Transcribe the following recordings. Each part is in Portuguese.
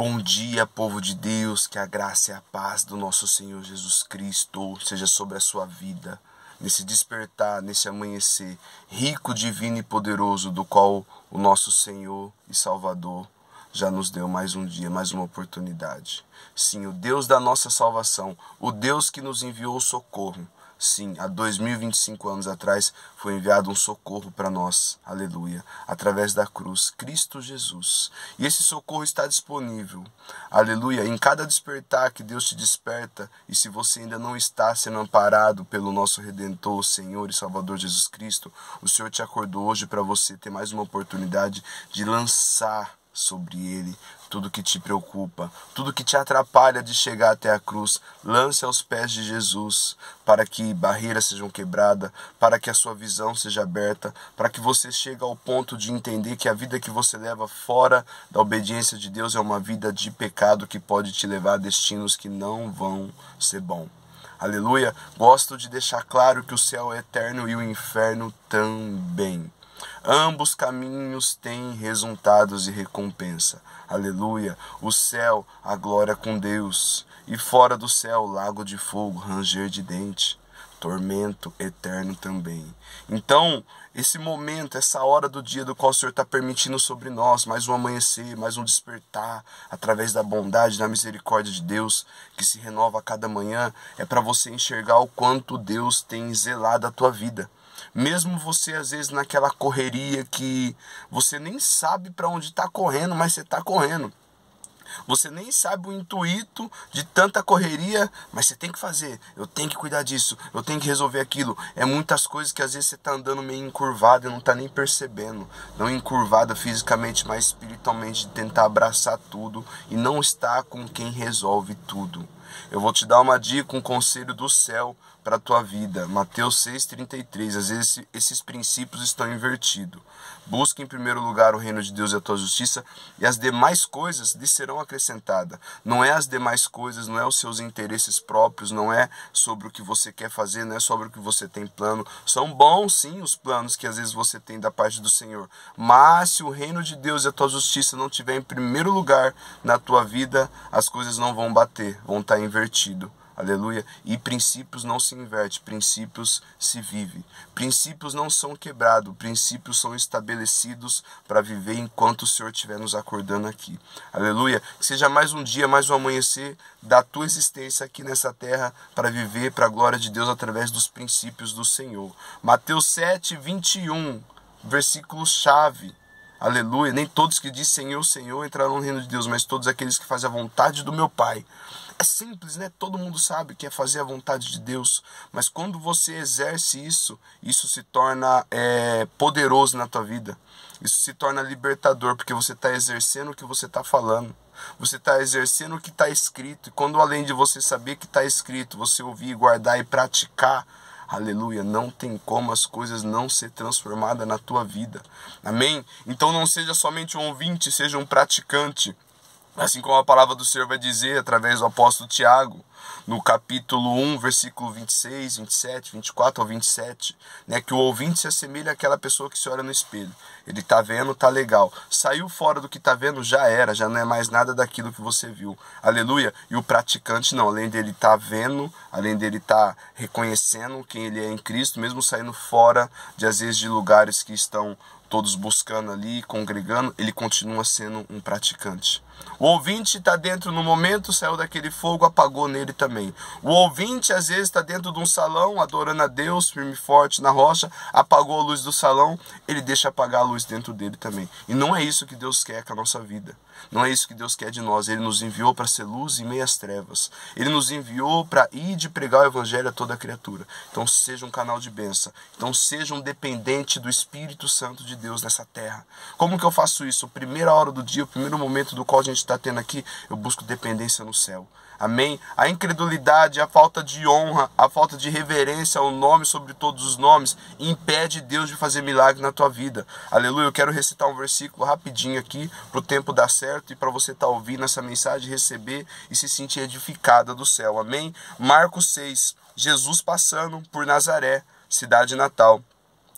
Bom dia, povo de Deus, que a graça e a paz do nosso Senhor Jesus Cristo seja sobre a sua vida, nesse despertar, nesse amanhecer rico, divino e poderoso, do qual o nosso Senhor e Salvador já nos deu mais um dia, mais uma oportunidade. Sim, o Deus da nossa salvação, o Deus que nos enviou o socorro. Sim, há 2025 anos atrás foi enviado um socorro para nós, aleluia, através da cruz, Cristo Jesus. E esse socorro está disponível, aleluia, em cada despertar que Deus te desperta. E se você ainda não está sendo amparado pelo nosso Redentor, Senhor e Salvador Jesus Cristo, o Senhor te acordou hoje para você ter mais uma oportunidade de lançar sobre ele tudo que te preocupa, tudo que te atrapalha de chegar até a cruz. Lance aos pés de Jesus, para que barreiras sejam quebradas, para que a sua visão seja aberta, para que você chegue ao ponto de entender que a vida que você leva fora da obediência de Deus é uma vida de pecado que pode te levar a destinos que não vão ser bons. Aleluia. Gosto de deixar claro que o céu é eterno e o inferno também. Ambos caminhos têm resultados e recompensa. Aleluia. O céu, a glória com Deus. E fora do céu, lago de fogo, ranger de dente. Tormento eterno também. Então, esse momento, essa hora do dia do qual o Senhor está permitindo sobre nós, mais um amanhecer, mais um despertar, através da bondade, da misericórdia de Deus, que se renova a cada manhã, é para você enxergar o quanto Deus tem zelado a tua vida. Mesmo você, às vezes, naquela correria que você nem sabe para onde está correndo, mas você está correndo. Você nem sabe o intuito de tanta correria, mas você tem que fazer. Eu tenho que cuidar disso, eu tenho que resolver aquilo. É muitas coisas que às vezes você está andando meio encurvado e não está nem percebendo. Não encurvada fisicamente, mas espiritualmente, de tentar abraçar tudo e não estar com quem resolve tudo. Eu vou te dar uma dica, um conselho do céu para a tua vida. Mateus 6,33. Às vezes esses princípios estão invertidos. Busque em primeiro lugar o reino de Deus e a tua justiça, e as demais coisas lhe serão acrescentadas. Não é as demais coisas, não é os seus interesses próprios, não é sobre o que você quer fazer, não é sobre o que você tem plano. São bons sim os planos que às vezes você tem da parte do Senhor. Mas se o reino de Deus e a tua justiça não estiver em primeiro lugar na tua vida, as coisas não vão bater, vão estar invertido. Aleluia. E princípios não se invertem, princípios se vivem. Princípios não são quebrados, princípios são estabelecidos para viver enquanto o Senhor estiver nos acordando aqui. Aleluia. Que seja mais um dia, mais um amanhecer da tua existência aqui nessa terra para viver para a glória de Deus através dos princípios do Senhor. Mateus 7:21, versículo-chave. Aleluia. Nem todos que dizem Senhor, Senhor entrarão no reino de Deus, mas todos aqueles que fazem a vontade do meu Pai. É simples, né? Todo mundo sabe que é fazer a vontade de Deus. Mas quando você exerce isso, isso se torna poderoso na tua vida. Isso se torna libertador, porque você está exercendo o que você está falando. Você está exercendo o que está escrito. E quando além de você saber que está escrito, você ouvir, guardar e praticar, aleluia, não tem como as coisas não ser transformadas na tua vida. Amém? Então não seja somente um ouvinte, seja um praticante. Assim como a palavra do Senhor vai dizer através do apóstolo Tiago, no capítulo 1, versículo 26, 27, 24 ao 27, né, que o ouvinte se assemelha àquela pessoa que se olha no espelho. Ele está vendo, está legal. Saiu fora do que está vendo, já era, já não é mais nada daquilo que você viu. Aleluia. E o praticante não, além dele estar vendo, além dele estar reconhecendo quem ele é em Cristo, mesmo saindo fora de, às vezes, de lugares que estão todos buscando ali, congregando, ele continua sendo um praticante. O ouvinte está dentro no momento, saiu daquele fogo, apagou nele também. O ouvinte às vezes está dentro de um salão, adorando a Deus, firme e forte na rocha, apagou a luz do salão, ele deixa apagar a luz dentro dele também. E não é isso que Deus quer com a nossa vida. Não é isso que Deus quer de nós. Ele nos enviou para ser luz em meio às trevas. Ele nos enviou para ir de pregar o evangelho a toda criatura. Então seja um canal de bênção. Então seja um dependente do Espírito Santo de Deus nessa terra. Como que eu faço isso? A primeira hora do dia, o primeiro momento do qual a gente está tendo aqui, eu busco dependência no céu. Amém? A incredulidade, a falta de honra, a falta de reverência ao nome sobre todos os nomes, impede Deus de fazer milagre na tua vida. Aleluia. Eu quero recitar um versículo rapidinho aqui, para o tempo dar certo e para você estar ouvindo essa mensagem, receber e se sentir edificada do céu. Amém? Marcos 6, Jesus passando por Nazaré, cidade natal.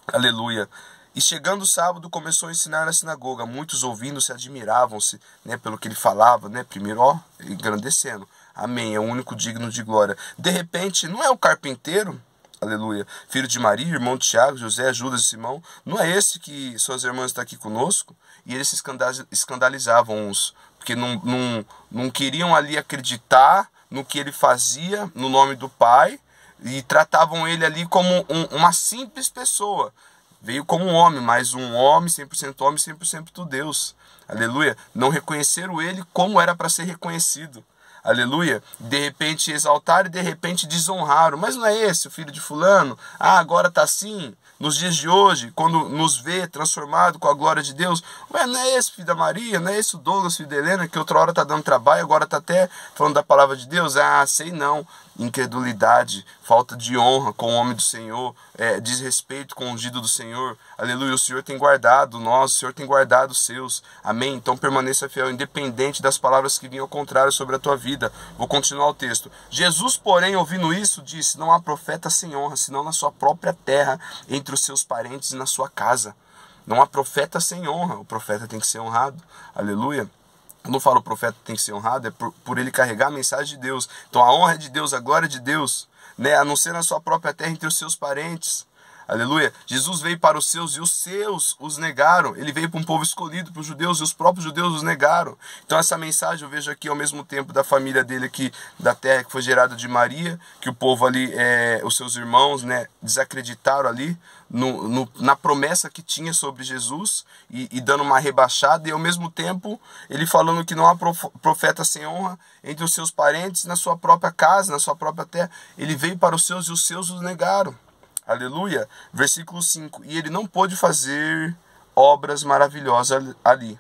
Aleluia. E chegando o sábado, começou a ensinar na sinagoga. Muitos ouvindo se admiravam-se, né, pelo que ele falava, né? Primeiro, ó, engrandecendo. Amém, é o único digno de glória. De repente, não é o carpinteiro, aleluia, filho de Maria, irmão de Tiago, José, Judas e Simão? Não é esse que suas irmãs estão aqui conosco? E eles se escandalizavam uns, porque não queriam ali acreditar no que ele fazia, no nome do Pai, e tratavam ele ali como uma simples pessoa. Veio como um homem, mas um homem, 100% homem, 100% Deus. Aleluia. Não reconheceram ele como era para ser reconhecido. Aleluia. De repente exaltaram e de repente desonraram. Mas não é esse o filho de fulano? Ah, agora está assim. Nos dias de hoje, quando nos vê transformado com a glória de Deus. Ué, não é esse filho da Maria? Não é esse o Douglas, filho da Helena, que outra hora está dando trabalho, agora está até falando da palavra de Deus? Ah, sei não. Incredulidade, falta de honra com o homem do Senhor, desrespeito com o ungido do Senhor. Aleluia, o Senhor tem guardado nós, o Senhor tem guardado os seus. Amém? Então permaneça fiel, independente das palavras que vinham ao contrário sobre a tua vida. Vou continuar o texto. Jesus, porém, ouvindo isso, disse: não há profeta sem honra, senão na sua própria terra, entre os seus parentes e na sua casa. Não há profeta sem honra, o profeta tem que ser honrado. Aleluia. Quando eu falo o profeta tem que ser honrado, é por ele carregar a mensagem de Deus. Então a honra é de Deus, a glória é de Deus, né? A não ser na sua própria terra, entre os seus parentes. Aleluia. Jesus veio para os seus e os seus os negaram. Ele veio para um povo escolhido, para os judeus, e os próprios judeus os negaram. Então essa mensagem eu vejo aqui ao mesmo tempo da família dele aqui, da terra que foi gerada de Maria, que o povo ali, os seus irmãos, né, desacreditaram ali na promessa que tinha sobre Jesus e dando uma rebaixada, e ao mesmo tempo ele falando que não há profeta sem honra entre os seus parentes, na sua própria casa, na sua própria terra. Ele veio para os seus e os seus os negaram. Aleluia. Versículo 5. E ele não pôde fazer obras maravilhosas ali.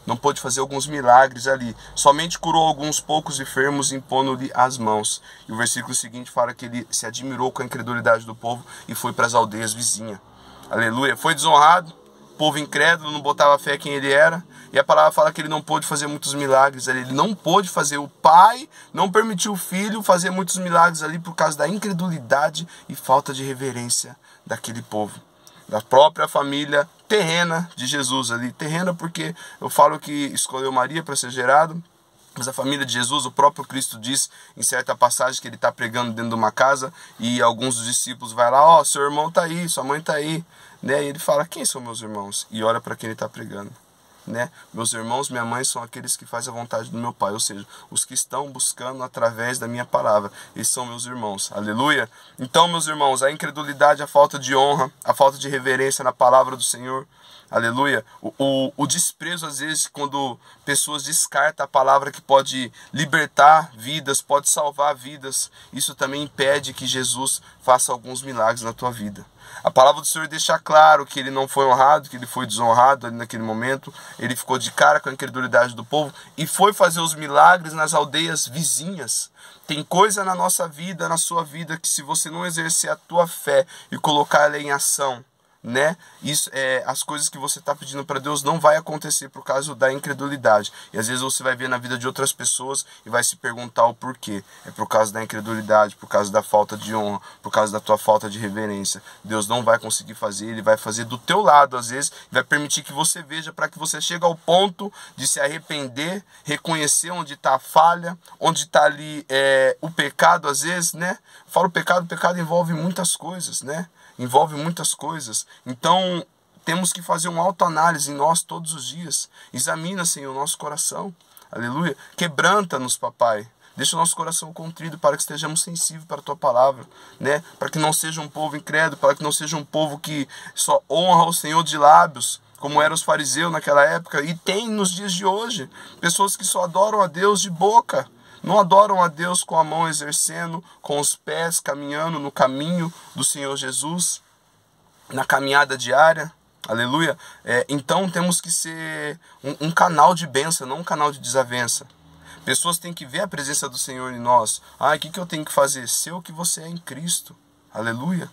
Não pôde fazer alguns milagres ali. Somente curou alguns poucos enfermos, impondo-lhe as mãos. E o versículo seguinte fala que ele se admirou com a incredulidade do povo e foi para as aldeias vizinhas. Aleluia. Foi desonrado. O povo incrédulo não botava fé em quem ele era. E a palavra fala que ele não pôde fazer muitos milagres ali. Ele não pôde fazer. O pai não permitiu o filho fazer muitos milagres ali por causa da incredulidade e falta de reverência daquele povo. Da própria família terrena de Jesus ali. Terrena porque eu falo que escolheu Maria para ser gerado. Mas a família de Jesus, o próprio Cristo diz em certa passagem que ele está pregando dentro de uma casa e alguns dos discípulos vai lá: ó, seu irmão está aí, sua mãe está aí, né? E ele fala: quem são meus irmãos? E olha para quem ele está pregando, né? Meus irmãos, minha mãe são aqueles que fazem a vontade do meu Pai, ou seja, os que estão buscando através da minha palavra. Esses são meus irmãos, aleluia. Então, meus irmãos, a incredulidade, a falta de honra, a falta de reverência na palavra do Senhor, aleluia, o desprezo às vezes quando pessoas descartam a palavra que pode libertar vidas, pode salvar vidas, isso também impede que Jesus faça alguns milagres na tua vida. A palavra do Senhor deixa claro que ele não foi honrado, que ele foi desonrado ali naquele momento. Ele ficou de cara com a incredulidade do povo e foi fazer os milagres nas aldeias vizinhas. Tem coisa na nossa vida, na sua vida, que se você não exercer a tua fé e colocar ela em ação, né? Isso, as coisas que você está pedindo para Deus não vai acontecer por causa da incredulidade. E às vezes você vai ver na vida de outras pessoas e vai se perguntar o porquê. É por causa da incredulidade, por causa da falta de honra, por causa da tua falta de reverência. Deus não vai conseguir fazer, ele vai fazer do teu lado às vezes, vai permitir que você veja para que você chegue ao ponto de se arrepender, reconhecer onde está a falha, onde está ali o pecado às vezes, né? Falo o pecado envolve muitas coisas, né? Envolve muitas coisas. Então, temos que fazer uma autoanálise em nós todos os dias. Examina, Senhor, o nosso coração. Aleluia. Quebranta-nos, papai. Deixa o nosso coração contrito para que estejamos sensíveis para a tua palavra, né? Para que não seja um povo incrédulo, para que não seja um povo que só honra o Senhor de lábios, como eram os fariseus naquela época. E tem nos dias de hoje pessoas que só adoram a Deus de boca. Não adoram a Deus com a mão exercendo, com os pés caminhando no caminho do Senhor Jesus, na caminhada diária, aleluia. Então temos que ser um canal de bênção, não um canal de desavença. Pessoas têm que ver a presença do Senhor em nós. O que eu tenho que fazer? Ser o que você é em Cristo, aleluia.